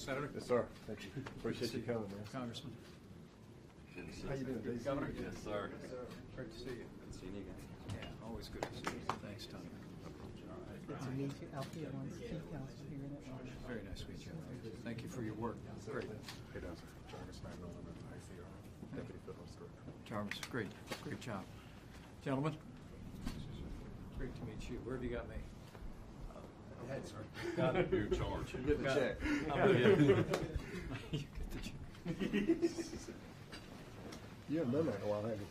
Senator? Yes, sir. Thank you. Appreciate you coming, man. Congressman? Good to see How you doing, Daisy? Governor? Yes, sir. Great to see you. Good seeing you again. Yeah, always good to see you. Thanks, Tony. Good to meet you. Althea wants Chief Counsel here in Atlanta. Very nice to meet you. Thank you for your work. Great. Hey, down, sir. Jarvis Magnolia, ICR, Deputy Federalist Director. Jarvis, great. Great job. Gentlemen? Great to meet you. Where have you got me? Hey, sir. Got it. You're in charge. You get the Got check. it. I'm with you. You get the check. You haven't done that in a while, have you?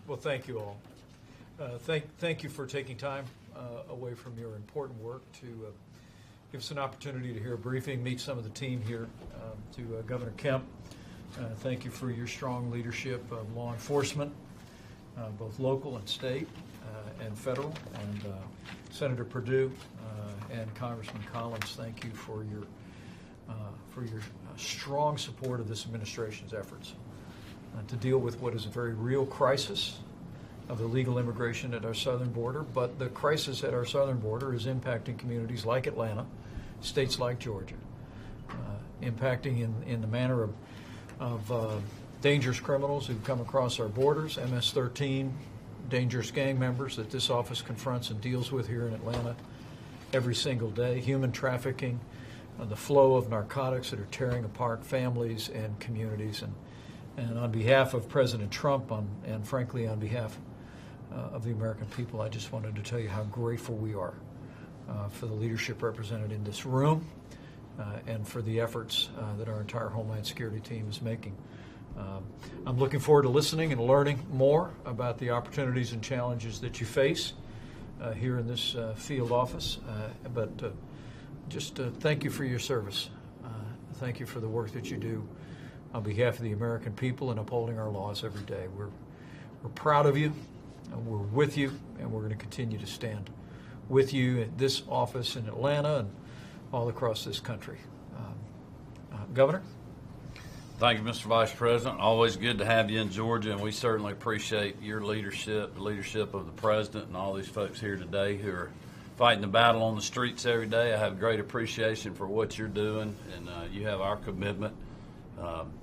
Well, thank you all. Thank you for taking time away from your important work to give us an opportunity to hear a briefing, meet some of the team here, to Governor Kemp. Thank you for your strong leadership of law enforcement, both local and state and federal, and Senator Perdue and Congressman Collins. Thank you for your strong support of this administration's efforts to deal with what is a very real crisis of illegal immigration at our southern border. But the crisis at our southern border is impacting communities like Atlanta, states like Georgia, impacting in the manner of dangerous criminals who come across our borders, MS-13, dangerous gang members that this office confronts and deals with here in Atlanta every single day, human trafficking, the flow of narcotics that are tearing apart families and communities. And on behalf of President Trump and frankly on behalf of the American people, I just wanted to tell you how grateful we are for the leadership represented in this room and for the efforts that our entire Homeland Security team is making. I'm looking forward to listening and learning more about the opportunities and challenges that you face here in this field office. But just thank you for your service. Thank you for the work that you do on behalf of the American people and upholding our laws every day. We're proud of you, and we're with you, and we're going to continue to stand with you at this office in Atlanta and all across this country. Governor? Thank you, Mr. Vice President. Always good to have you in Georgia, and we certainly appreciate your leadership, the leadership of the President and all these folks here today who are fighting the battle on the streets every day. I have great appreciation for what you're doing, and you have our commitment.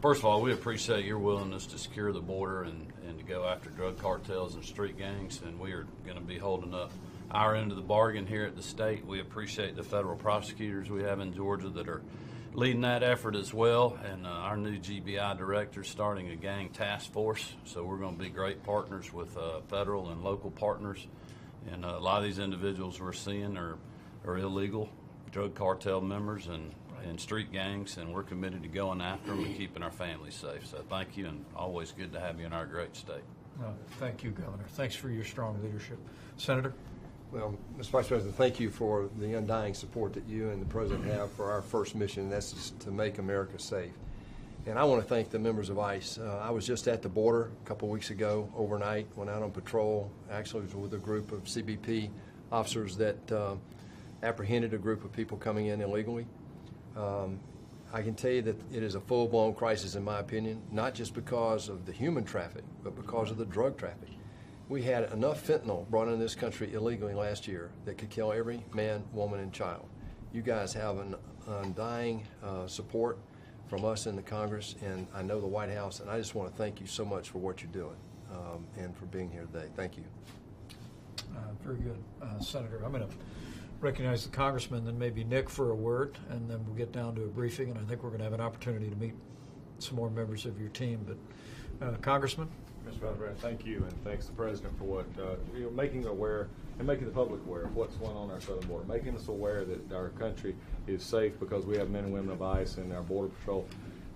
First of all, we appreciate your willingness to secure the border and to go after drug cartels and street gangs, and we are going to be holding up our end of the bargain here at the state. We appreciate the federal prosecutors we have in Georgia that are leading that effort as well, and our new GBI director is starting a gang task force, so we're going to be great partners with federal and local partners. And a lot of these individuals we're seeing are illegal drug cartel members and street gangs, and we're committed to going after them and keeping our families safe. So thank you, and always good to have you in our great state. Thank you, Governor. Thanks for your strong leadership. Senator? Well, Mr. Vice President, thank you for the undying support that you and the President have for our first mission, and that's just to make America safe. And I want to thank the members of ICE. I was just at the border a couple of weeks ago, overnight, went out on patrol. Actually, was with a group of CBP officers that apprehended a group of people coming in illegally. I can tell you that it is a full-blown crisis, in my opinion, not just because of the human traffic, but because of the drug traffic. We had enough fentanyl brought into this country illegally last year that could kill every man, woman, and child. You guys have an undying support from us in the Congress, and I know the White House, and I just want to thank you so much for what you're doing and for being here today. Thank you. Very good. Senator, I'm going to recognize the Congressman, then maybe Nick for a word, and then we'll get down to a briefing, and I think we're going to have an opportunity to meet some more members of your team. But Congressman? Mr. Vice President, thank you, and thanks to the President for what making aware and making the public aware of what's going on our southern border, making us aware that our country is safe because we have men and women of ICE and our Border Patrol.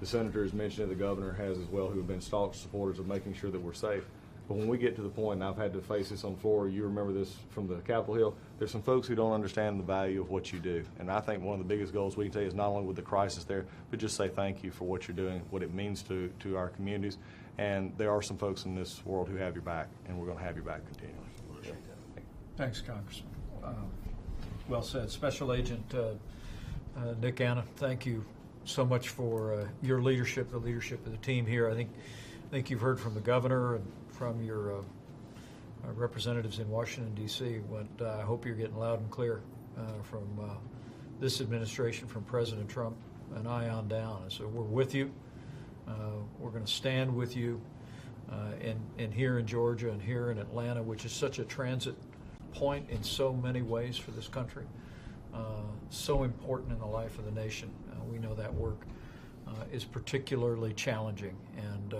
The Senator has mentioned it, the Governor has as well, who have been staunch supporters of making sure that we're safe. But when we get to the point, and I've had to face this on the floor, you remember this from the Capitol Hill, there's some folks who don't understand the value of what you do. And I think one of the biggest goals we can take is not only with the crisis there, but just say thank you for what you're doing, what it means to our communities. And there are some folks in this world who have your back, and we're going to have your back continually. Thanks, Congressman. Well said. Special Agent Nick Anna, thank you so much for your leadership, the leadership of the team here. I think you've heard from the Governor and from your representatives in Washington, D.C. I hope you're getting loud and clear from this administration, from President Trump and I on down. And so we're with you. We're going to stand with you and here in Georgia and here in Atlanta, which is such a transit point in so many ways for this country, so important in the life of the nation. We know that work is particularly challenging. And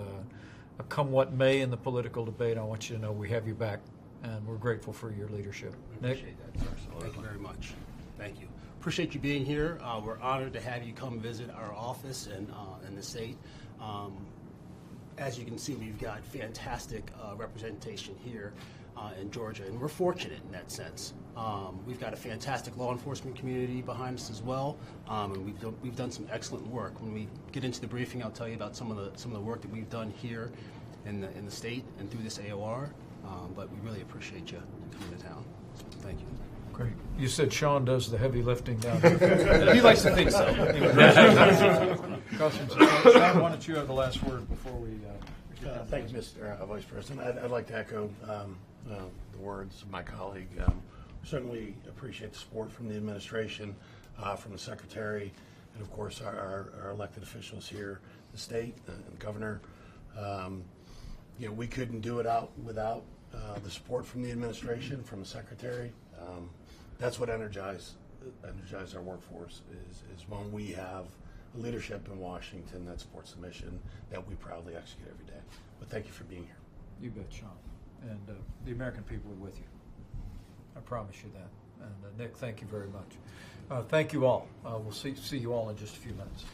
come what may in the political debate, I want you to know we have you back, and we're grateful for your leadership. We Nick? appreciate that, sir. Thank you very much. Thank you. Appreciate you being here. We're honored to have you come visit our office and in the state. As you can see, we've got fantastic representation here in Georgia, and we're fortunate in that sense. We've got a fantastic law enforcement community behind us as well, and we've done some excellent work. When we get into the briefing, I'll tell you about some of the work that we've done here in the state and through this AOR. But we really appreciate you coming to town. So thank you. Great. You said Sean does the heavy lifting down here. He likes to think so. Sean, why don't you have the last word before we Thank you, Mr. Vice President. I'd like to echo the words of my colleague. Certainly appreciate the support from the administration, from the Secretary, and of course our elected officials here, the state, and the governor. We couldn't do it without the support from the administration, from the Secretary. That's what energizes our workforce is when we have leadership in Washington that supports the mission that we proudly execute every day. But thank you for being here. You bet, Sean. And the American people are with you. I promise you that. And Nick, thank you very much. Thank you all. We'll see you all in just a few minutes.